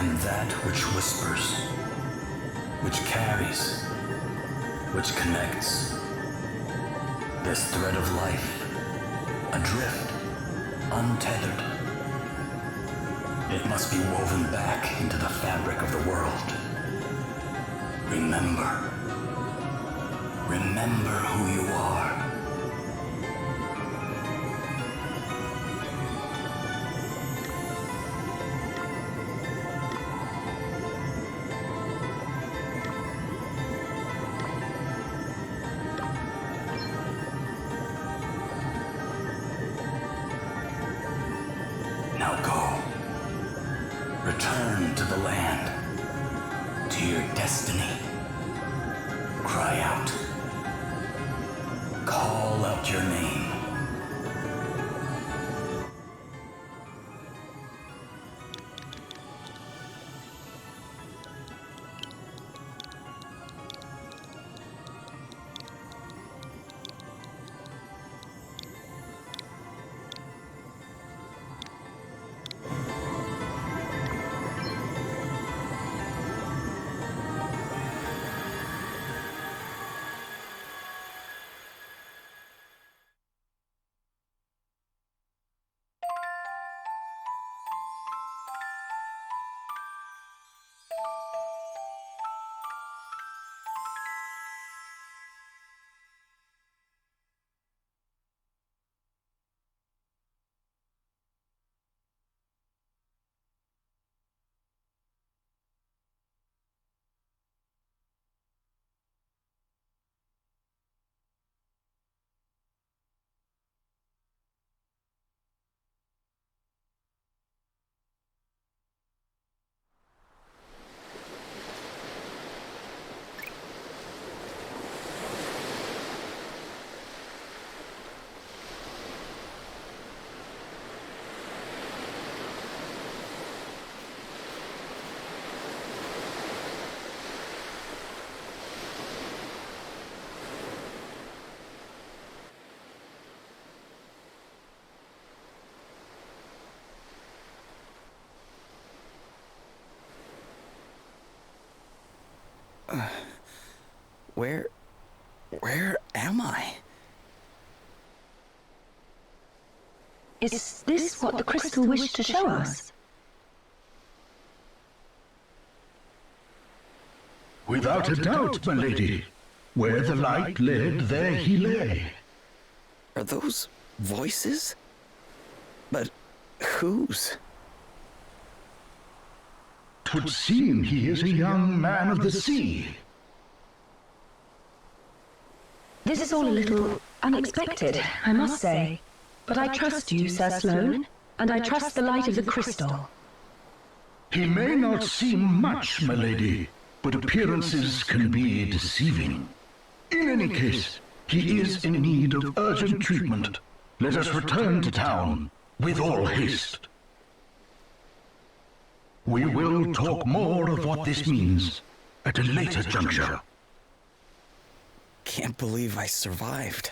am that which whispers, which carries, which connects. This thread of life, adrift, untethered. It must be woven back into the fabric of the world. Remember. Remember who you are. Now go. Return to the land, to your destiny. Cry out. Call out your name. Where am I? Is this what the crystal wished to show us? Without a doubt, my lady. Where the light led, there he lay. Are those voices? But whose? 'Twould seem he is a young man of the sea. This is all a little unexpected, I must say. But I trust you, Sir Sloane, and I trust the light of the crystal. He may not seem much, my lady, but appearances can be deceiving. In any case, he is in need of urgent treatment. Let us return to town with all haste. We will talk more of what this means at a later juncture. Can't believe I survived.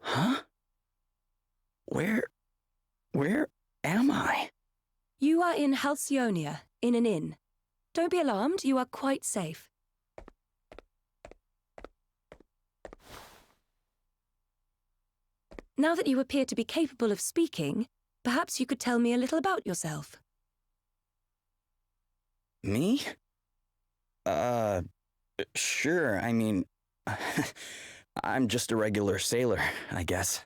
Huh? Where am I? You are in Halcyonia, in an inn. Don't be alarmed, you are quite safe. Now that you appear to be capable of speaking, perhaps you could tell me a little about yourself. Me? Sure, I mean, I'm just a regular sailor, I guess.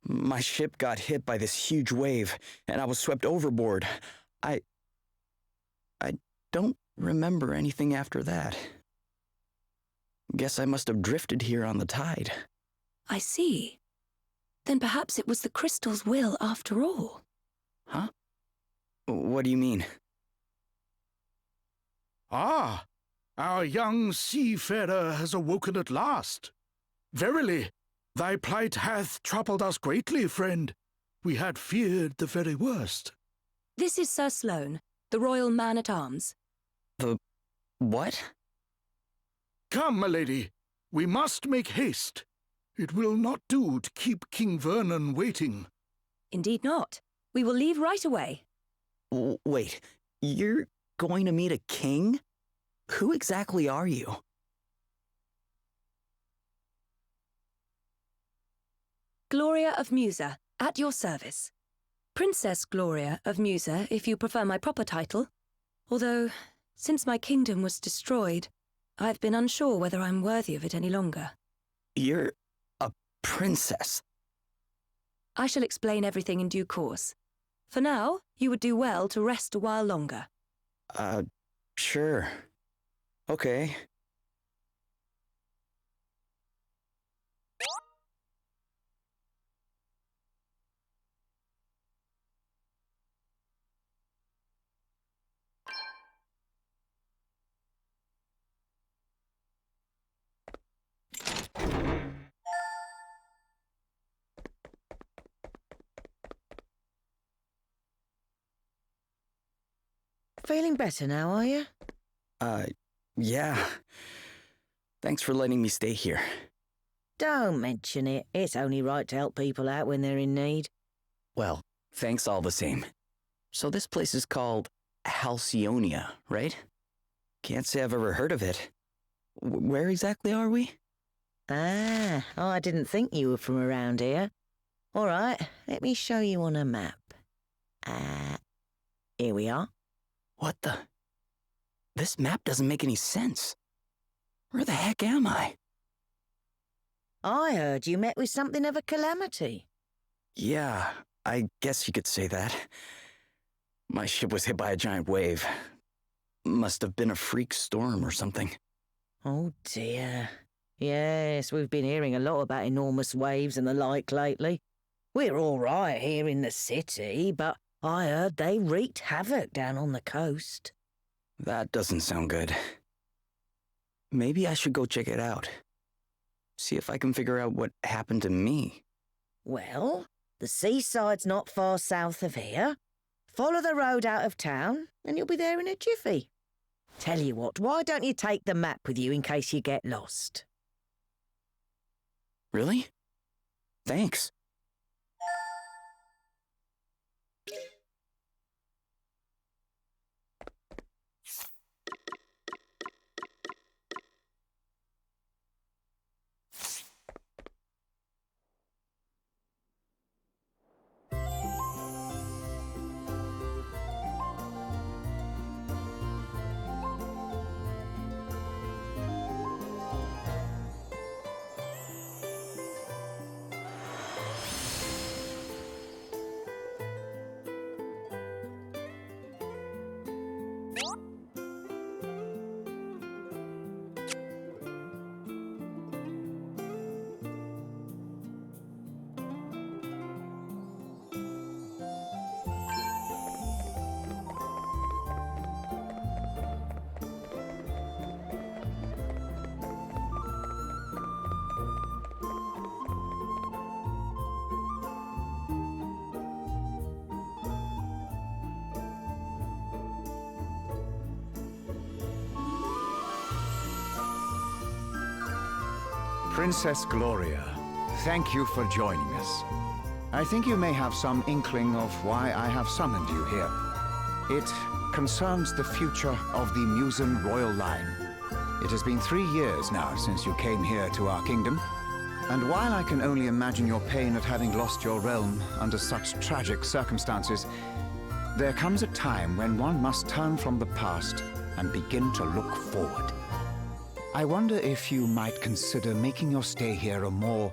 My ship got hit by this huge wave, and I was swept overboard. I don't remember anything after that. Guess I must have drifted here on the tide. I see. Then perhaps it was the crystal's will after all. Huh? What do you mean? Ah, our young seafarer has awoken at last. Verily, thy plight hath troubled us greatly, friend. We had feared the very worst. This is Sir Sloane, the royal man-at-arms. The what? Come, my lady, we must make haste. It will not do to keep King Vernon waiting. Indeed not. We will leave right away. Wait, you're going to meet a king? Who exactly are you? Gloria of Musa, at your service. Princess Gloria of Musa, if you prefer my proper title. Although, since my kingdom was destroyed, I've been unsure whether I'm worthy of it any longer. You're a princess. I shall explain everything in due course. For now, you would do well to rest a while longer. Sure. Okay. Feeling better now, are you? Yeah. Thanks for letting me stay here. Don't mention it. It's only right to help people out when they're in need. Well, thanks all the same. So this place is called Halcyonia, right? Can't say I've ever heard of it. Where exactly are we? Ah, I didn't think you were from around here. All right, let me show you on a map. Here we are. What the? This map doesn't make any sense. Where the heck am I? I heard you met with something of a calamity. Yeah, I guess you could say that. My ship was hit by a giant wave. Must have been a freak storm or something. Oh dear. Yes, we've been hearing a lot about enormous waves and the like lately. We're all right here in the city, but I heard they wreaked havoc down on the coast. That doesn't sound good. Maybe I should go check it out. See if I can figure out what happened to me. Well, the seaside's not far south of here. Follow the road out of town, and you'll be there in a jiffy. Tell you what, why don't you take the map with you in case you get lost? Really? Thanks. Princess Gloria, thank you for joining us. I think you may have some inkling of why I have summoned you here. It concerns the future of the Musan royal line. It has been 3 years now since you came here to our kingdom, and while I can only imagine your pain at having lost your realm under such tragic circumstances, there comes a time when one must turn from the past and begin to look forward. I wonder if you might consider making your stay here a more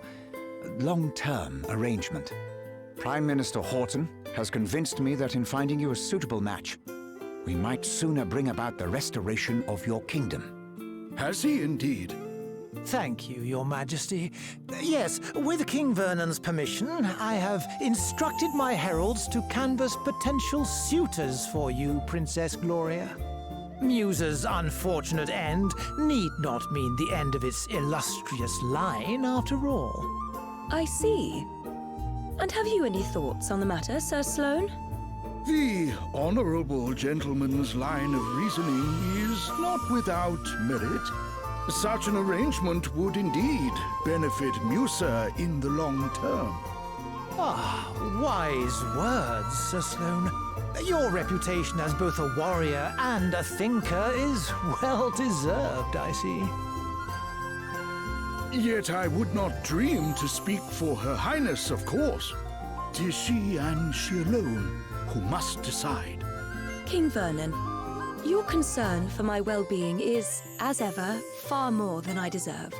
long-term arrangement. Prime Minister Horton has convinced me that in finding you a suitable match, we might sooner bring about the restoration of your kingdom. Has he indeed? Thank you, Your Majesty. Yes, with King Vernon's permission, I have instructed my heralds to canvass potential suitors for you, Princess Gloria. Musa's unfortunate end need not mean the end of its illustrious line, after all. I see. And have you any thoughts on the matter, Sir Sloane? The honorable gentleman's line of reasoning is not without merit. Such an arrangement would indeed benefit Musa in the long term. Ah, wise words, Sir Sloane. Your reputation as both a warrior and a thinker is well deserved, I see. Yet I would not dream to speak for Her Highness, of course. 'Tis she and she alone who must decide. King Vernon, your concern for my well-being is, as ever, far more than I deserve.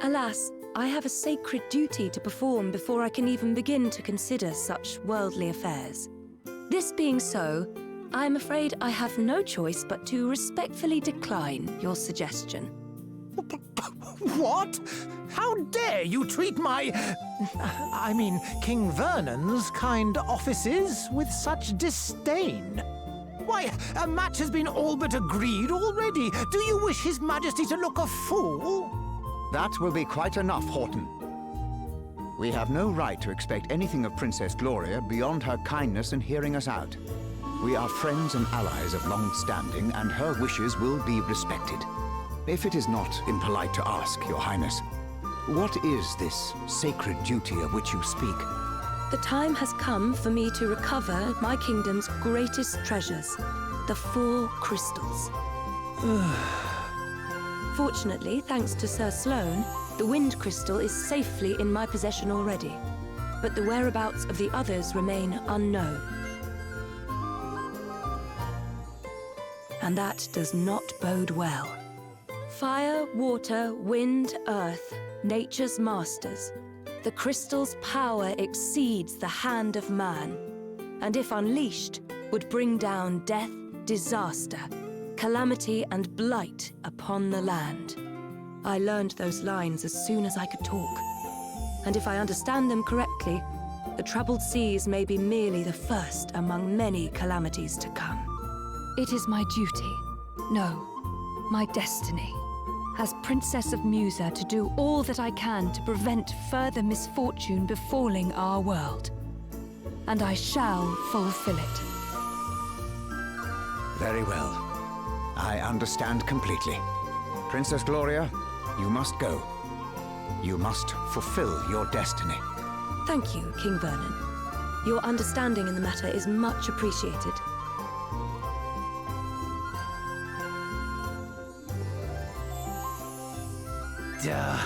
Alas, I have a sacred duty to perform before I can even begin to consider such worldly affairs. This being so, I am afraid I have no choice but to respectfully decline your suggestion. What? How dare you treat King Vernon's kind offices with such disdain? Why, a match has been all but agreed already. Do you wish His Majesty to look a fool? That will be quite enough, Horton. We have no right to expect anything of Princess Gloria beyond her kindness in hearing us out. We are friends and allies of long standing, and her wishes will be respected. If it is not impolite to ask, Your Highness, what is this sacred duty of which you speak? The time has come for me to recover my kingdom's greatest treasures, the 4 crystals. Fortunately, thanks to Sir Sloane, the wind crystal is safely in my possession already, but the whereabouts of the others remain unknown. And that does not bode well. Fire, water, wind, earth, nature's masters. The crystal's power exceeds the hand of man, and if unleashed, would bring down death, disaster, calamity and blight upon the land. I learned those lines as soon as I could talk, and if I understand them correctly, the troubled seas may be merely the first among many calamities to come. It is my duty, no, my destiny, as Princess of Musa, to do all that I can to prevent further misfortune befalling our world. And I shall fulfill it. Very well. I understand completely. Princess Gloria, you must go. You must fulfill your destiny. Thank you, King Vernon. Your understanding in the matter is much appreciated. Duh.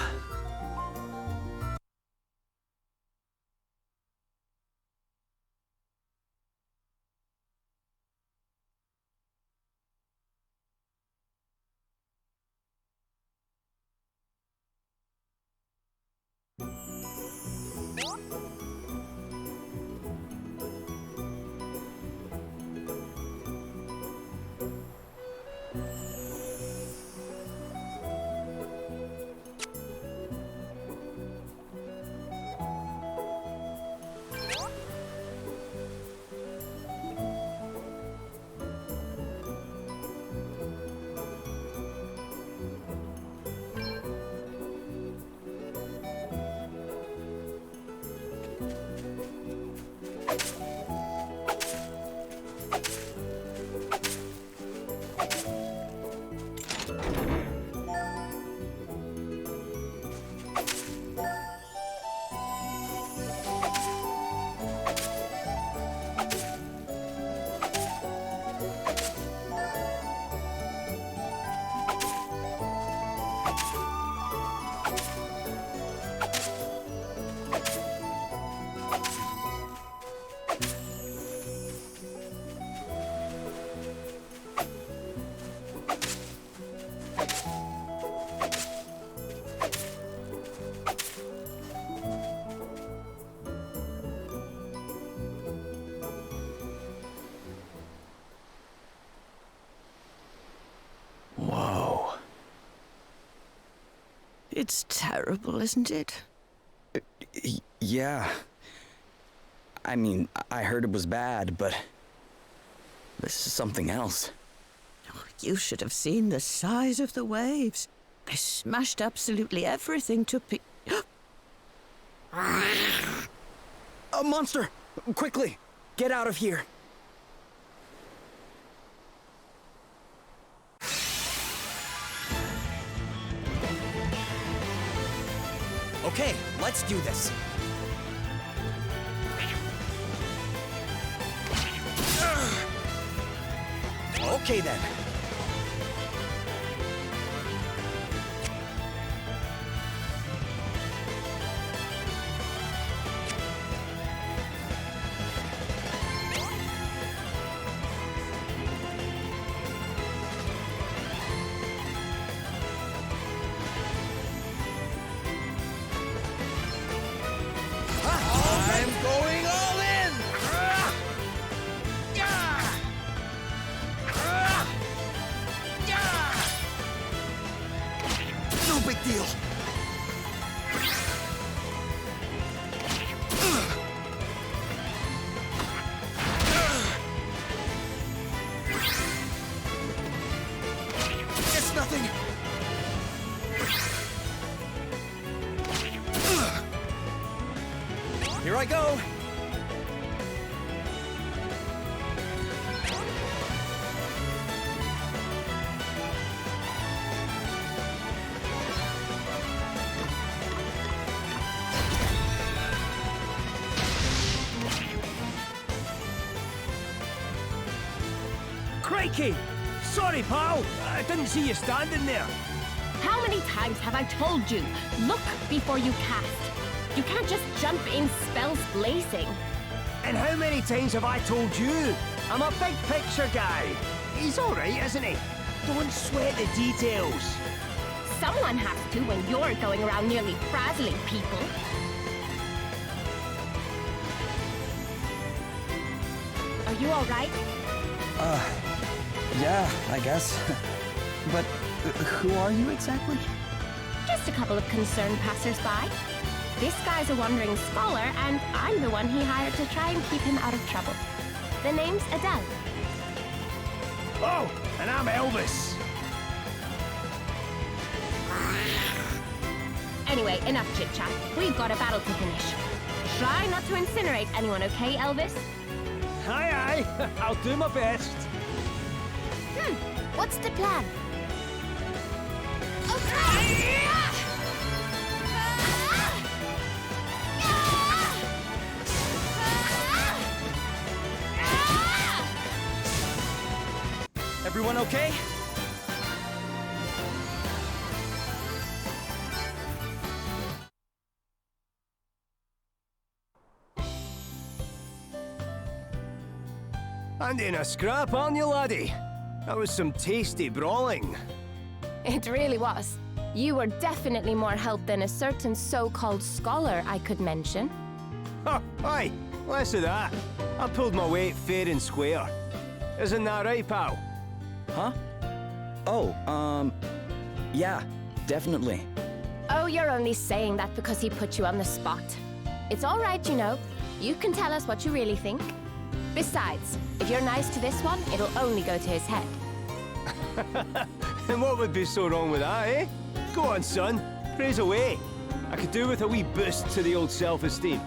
It's terrible, isn't it? Yeah. I mean, I heard it was bad, but this is something else. You should have seen the size of the waves. They smashed absolutely everything to A monster! Quickly! Get out of here! Okay, let's do this. Okay then. I'm going all in! No big deal. It's nothing. Here I go. Crikey! Sorry, pal. I didn't see you standing there. How many times have I told you? Look before you cast. You can't just jump in spells blazing. And how many times have I told you? I'm a big picture guy. He's all right, isn't he? Don't sweat the details. Someone has to when you're going around nearly frazzling people. Are you all right? Yeah, I guess. But who are you exactly? Just a couple of concerned passers-by. This guy's a wandering scholar, and I'm the one he hired to try and keep him out of trouble. The name's Adele. Oh, and I'm Elvis. Anyway, enough chit-chat. We've got a battle to finish. Try not to incinerate anyone, okay, Elvis? Aye, aye. I'll do my best. What's the plan? Everyone okay? And in a scrap, aren't you, laddie? That was some tasty brawling. It really was. You were definitely more help than a certain so-called scholar I could mention. Ha! Aye, less of that. I pulled my weight fair and square. Isn't that right, pal? Huh? Oh, yeah, definitely. Oh, you're only saying that because he put you on the spot. It's all right, you know. You can tell us what you really think. Besides, if you're nice to this one, it'll only go to his head. And what would be so wrong with that, eh? Go on, son. Praise away. I could do with a wee boost to the old self-esteem.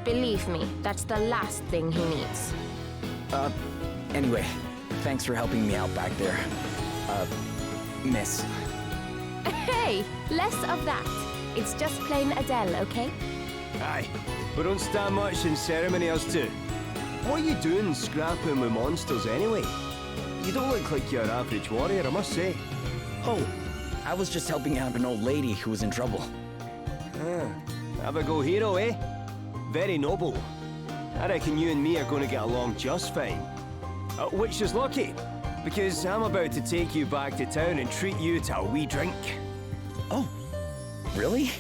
Believe me, that's the last thing he needs. Anyway, thanks for helping me out back there. Miss. Hey, less of that. It's just plain Adele, okay? Aye, we don't stand much in ceremony, us two. What are you doing scrapping with monsters anyway? You don't look like your average warrior, I must say. Oh, I was just helping out an old lady who was in trouble. Have a go hero, eh? Very noble. I reckon you and me are going to get along just fine. Which is lucky, because I'm about to take you back to town and treat you to a wee drink. Oh, really?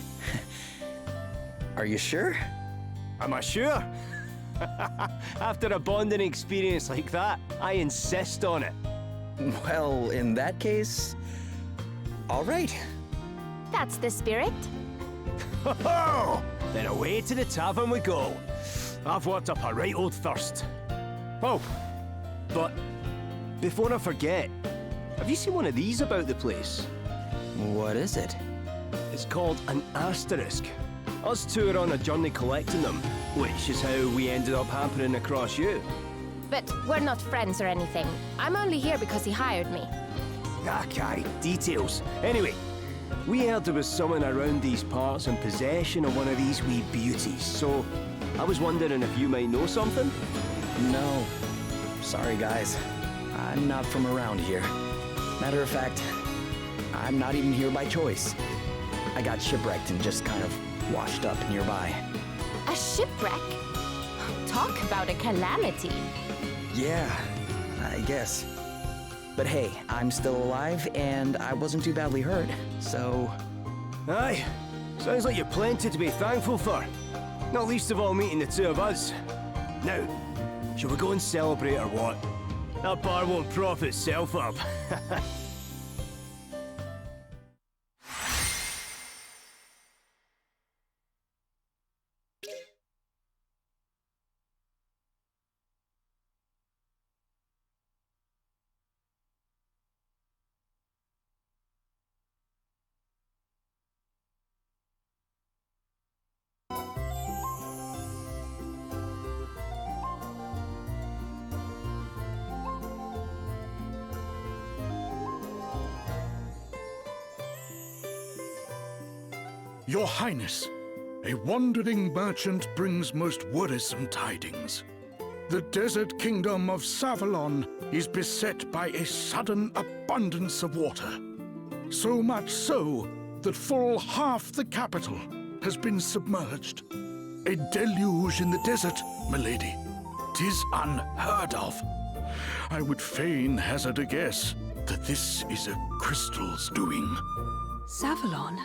Are you sure? Am I sure? After a bonding experience like that, I insist on it. Well, in that case, all right. that's the spirit. Ho-ho! Then away to the tavern we go. I've worked up a right old thirst. Oh, but before I forget, have you seen one of these about the place? What is it? It's called an asterisk. Us two are on a journey collecting them, which is how we ended up happening across you. But we're not friends or anything. I'm only here because he hired me. Okay, details. Anyway, we heard there was someone around these parts in possession of one of these wee beauties, so I was wondering if you might know something? No. Sorry, guys. I'm not from around here. Matter of fact, I'm not even here by choice. I got shipwrecked and just kind of washed up nearby. A shipwreck? Talk about a calamity. Yeah, I guess. But hey, I'm still alive, and I wasn't too badly hurt, so... Aye, sounds like you've plenty to be thankful for. Not least of all meeting the two of us. Now, shall we go and celebrate or what? That bar won't prop itself up. Your Highness, a wandering merchant brings most worrisome tidings. The desert kingdom of Savalon is beset by a sudden abundance of water. So much so that full half the capital has been submerged. A deluge in the desert, milady. 'Tis unheard of. I would fain hazard a guess that this is a crystal's doing. Savalon?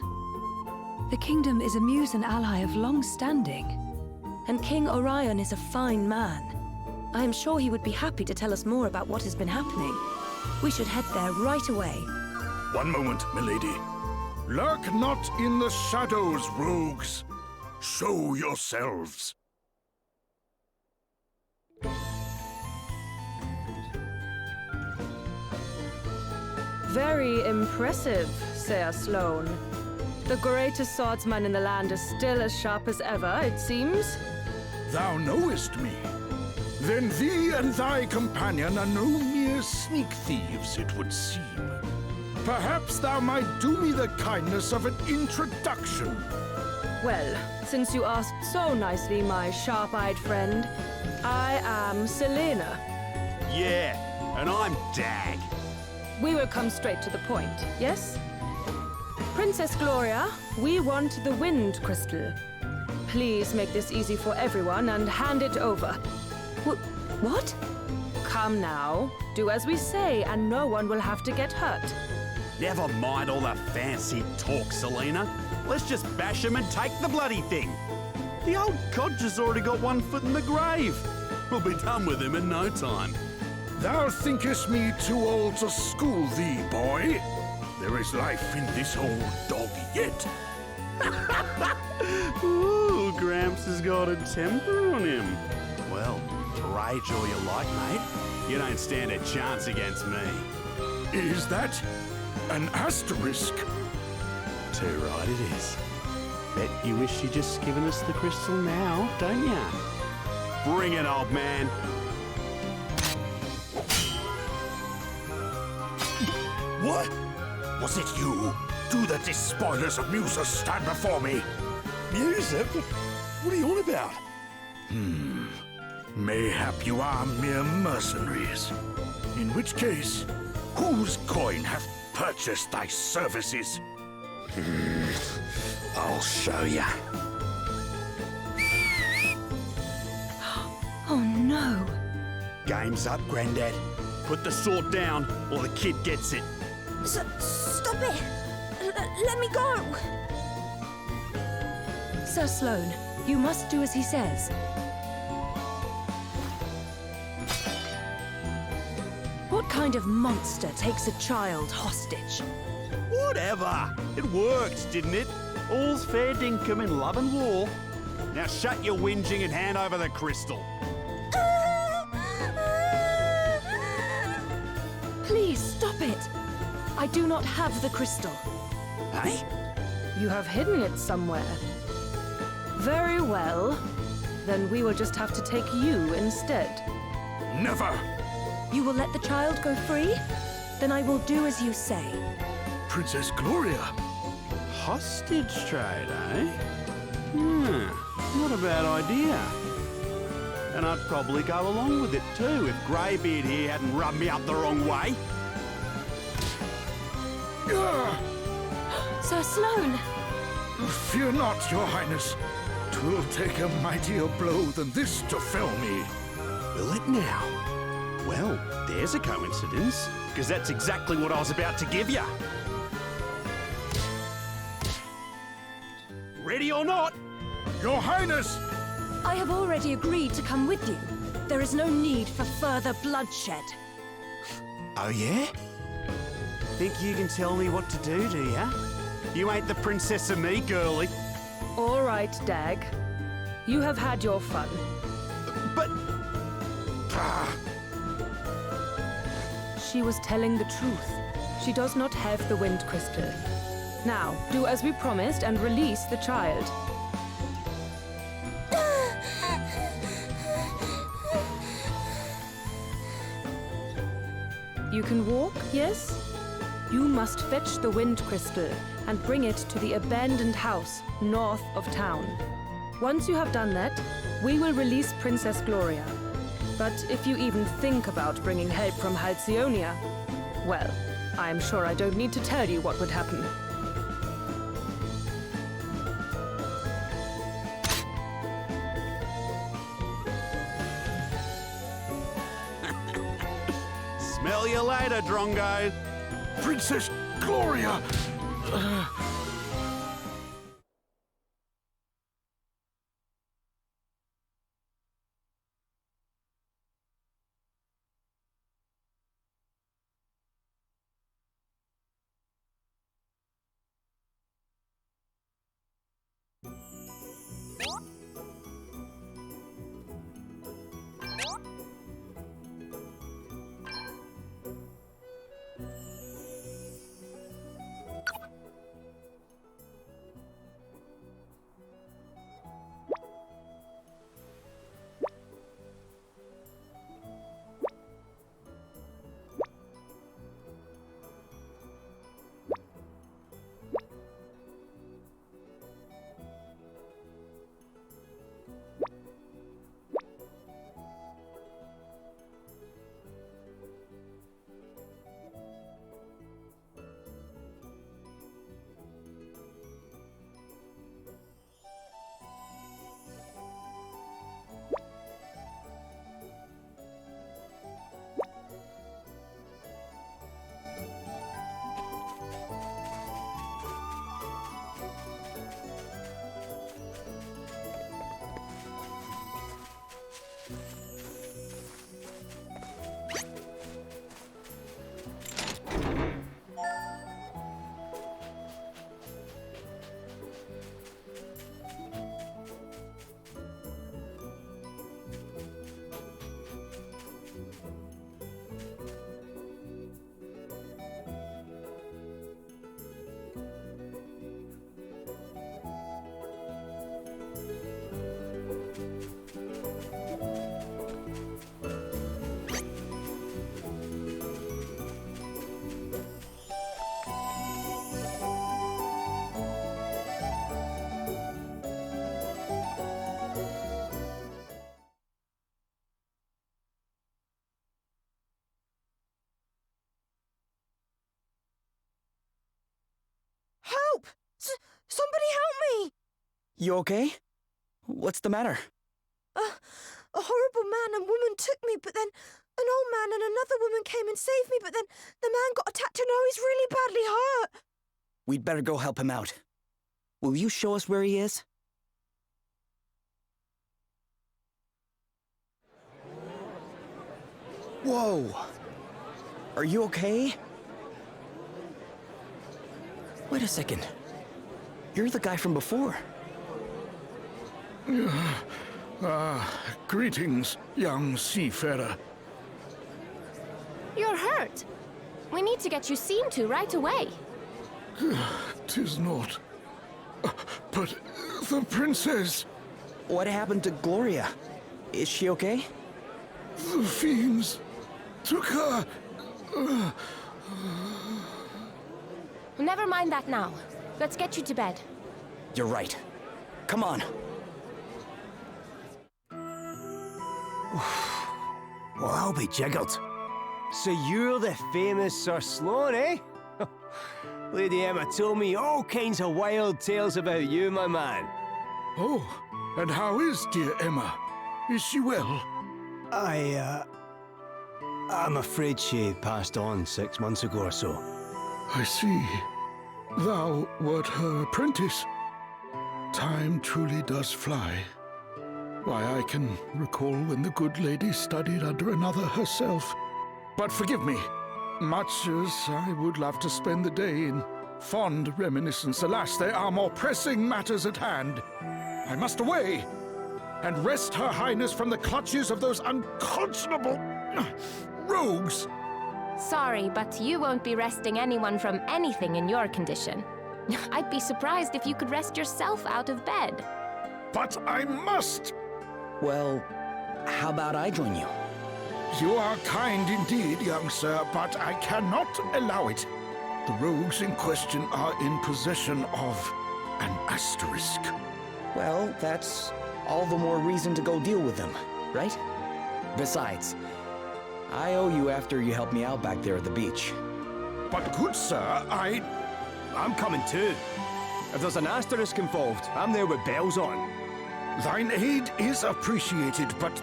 The kingdom is a Musan ally of long standing. And King Orion is a fine man. I am sure he would be happy to tell us more about what has been happening. We should head there right away. One moment, milady. Lurk not in the shadows, rogues. Show yourselves. Very impressive, Sir Sloane. The greatest swordsman in the land is still as sharp as ever, it seems. Thou knowest me. Then thee and thy companion are no mere sneak thieves, it would seem. Perhaps thou might do me the kindness of an introduction. Well, since you asked so nicely, my sharp-eyed friend, I am Selena. Yeah, and I'm Dag. We will come straight to the point, yes? Princess Gloria, we want the Wind Crystal. Please make this easy for everyone and hand it over. What? Come now, do as we say and no one will have to get hurt. Never mind all that fancy talk, Selena. Let's just bash him and take the bloody thing. The old codger's already got one foot in the grave. We'll be done with him in no time. Thou thinkest me too old to school thee, boy? There is life in this old dog yet. Ooh, Gramps has got a temper on him. Well, rage all you like, mate. You don't stand a chance against me. Is that an asterisk? Too right it is. Bet you wish you'd just given us the crystal now, don't ya? Bring it, old man. What? Was it you? Do the despoilers of Musa stand before me? Musa? What are you on about? Mayhap you are mere mercenaries. In which case, whose coin hath purchased thy services? I'll show ya. Oh no. Game's up, Grandad. Put the sword down, or the kid gets it. Stop it! Let me go! Sir Sloane, you must do as he says. What kind of monster takes a child hostage? Whatever. It worked, didn't it? All's fair dinkum in love and war. Now shut your whinging and hand over the crystal. Please stop it. I do not have the crystal. Hey? You have hidden it somewhere. Very well. Then we will just have to take you instead. Never! You will let the child go free? Then I will do as you say. Princess Gloria! Hostage trade, eh? Not a bad idea. And I'd probably go along with it too if Greybeard here hadn't rubbed me up the wrong way. Sir Sloane! Fear not, Your Highness. 'Twill take a mightier blow than this to fell me. Will it now? Well, there's a coincidence, because that's exactly what I was about to give you. Ready or not? Your Highness! I have already agreed to come with you. There is no need for further bloodshed. Oh, yeah? Think you can tell me what to do ya? You ain't the princess of me, girlie. All right, Dag. You have had your fun. But... She was telling the truth. She does not have the wind crystal. Now, do as we promised and release the child. You can walk, yes? You must fetch the wind crystal and bring it to the abandoned house north of town. Once you have done that, we will release Princess Gloria. But if you even think about bringing help from Halcyonia, well, I am sure I don't need to tell you what would happen. Smell you later, Drongo. Princess Gloria! Somebody help me! You okay? What's the matter? A horrible man and woman took me, but then an old man and another woman came and saved me, but then the man got attacked and now he's really badly hurt. We'd better go help him out. Will you show us where he is? Whoa! Are you okay? Wait a second. You're the guy from before. Greetings, young seafarer. You're hurt. We need to get you seen to right away. 'Tis not. But the princess... What happened to Gloria? Is she okay? The fiends took her. Never mind that now. Let's get you to bed. You're right. Come on. Well, I'll be jiggered. So you're the famous Sir Sloane, eh? Lady Emma told me all kinds of wild tales about you, my man. Oh, and how is dear Emma? Is she well? I'm afraid she passed on 6 months ago or so. I see. Thou wert her apprentice. Time truly does fly. Why, I can recall when the good lady studied under another herself. But forgive me, much as I would love to spend the day in fond reminiscence, alas, there are more pressing matters at hand. I must away and wrest Her Highness from the clutches of those unconscionable rogues. Sorry, but you won't be wresting anyone from anything in your condition. I'd be surprised if you could wrest yourself out of bed. But I must! Well, how about I join you? You are kind indeed, young sir, but I cannot allow it. The rogues in question are in possession of an asterisk. Well, that's all the more reason to go deal with them, right? Besides, I owe you after you helped me out back there at the beach. But good sir, I'm coming too. If there's an asterisk involved, I'm there with bells on. Thine aid is appreciated, but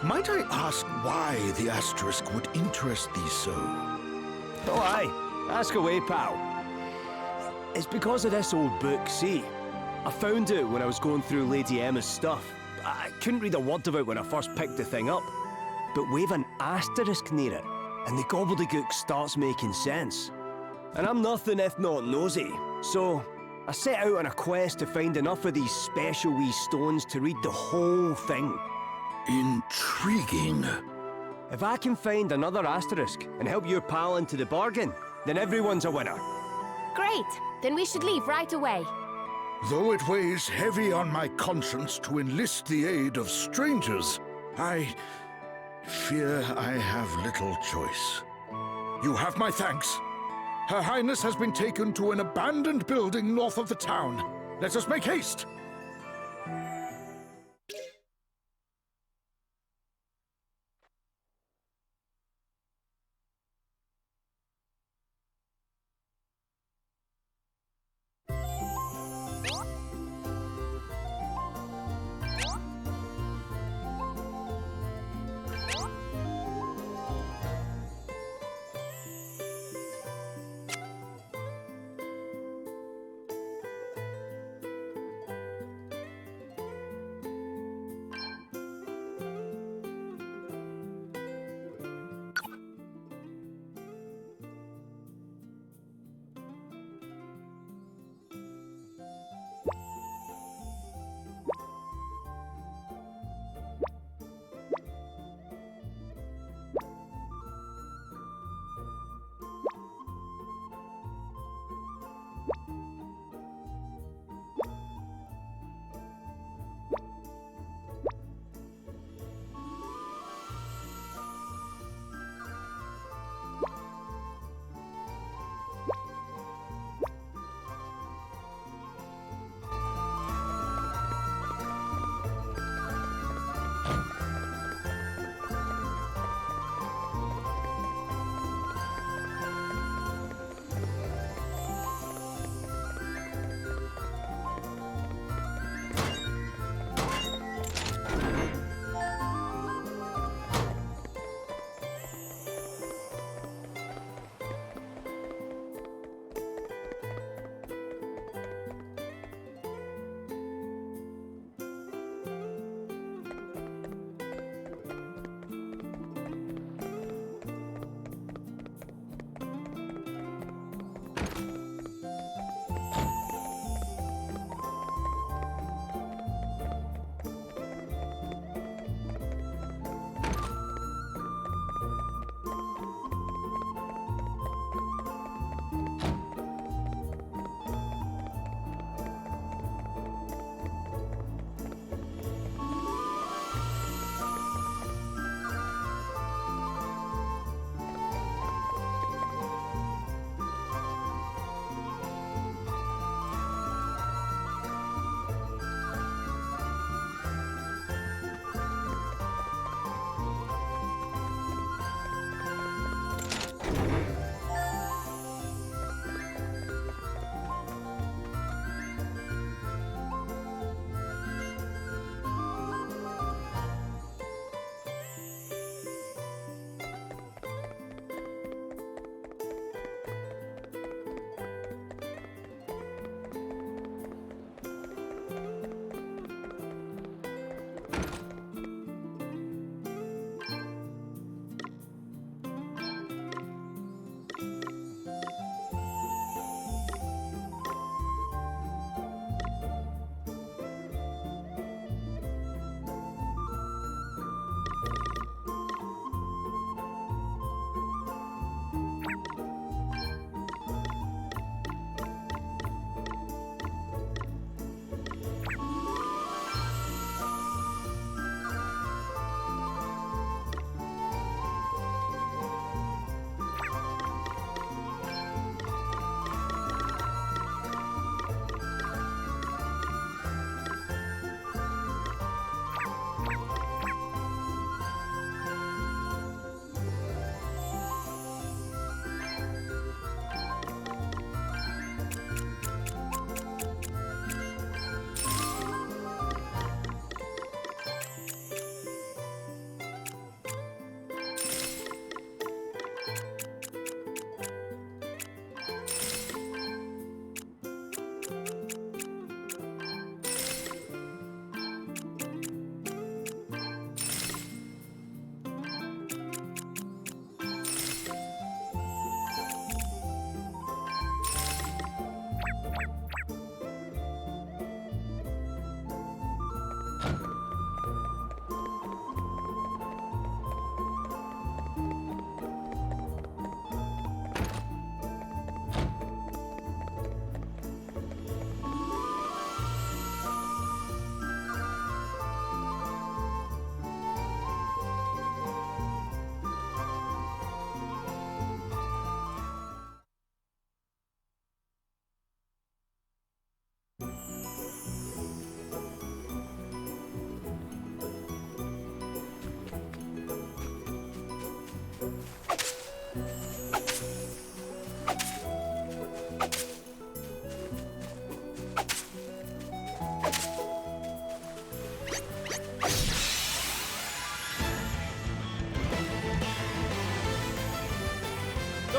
might I ask why the asterisk would interest thee so? Oh aye, ask away, pal. It's because of this old book, see? I found it when I was going through Lady Emma's stuff. I couldn't read a word of it when I first picked the thing up. But we've an asterisk near it, and the gobbledygook starts making sense. And I'm nothing if not nosy, so I set out on a quest to find enough of these special wee stones to read the whole thing. Intriguing. If I can find another asterisk and help your pal into the bargain, then everyone's a winner. Great! Then we should leave right away. Though it weighs heavy on my conscience to enlist the aid of strangers, I fear I have little choice. You have my thanks. Her Highness has been taken to an abandoned building north of the town. Let us make haste!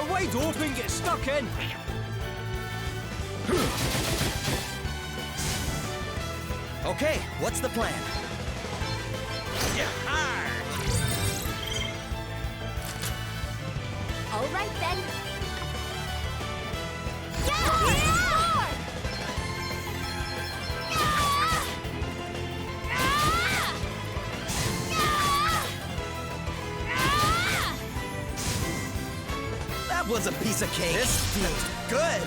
are wide open, get stuck in. Okay, what's the plan? All right then. Yeah! That was a piece of cake. This feels good.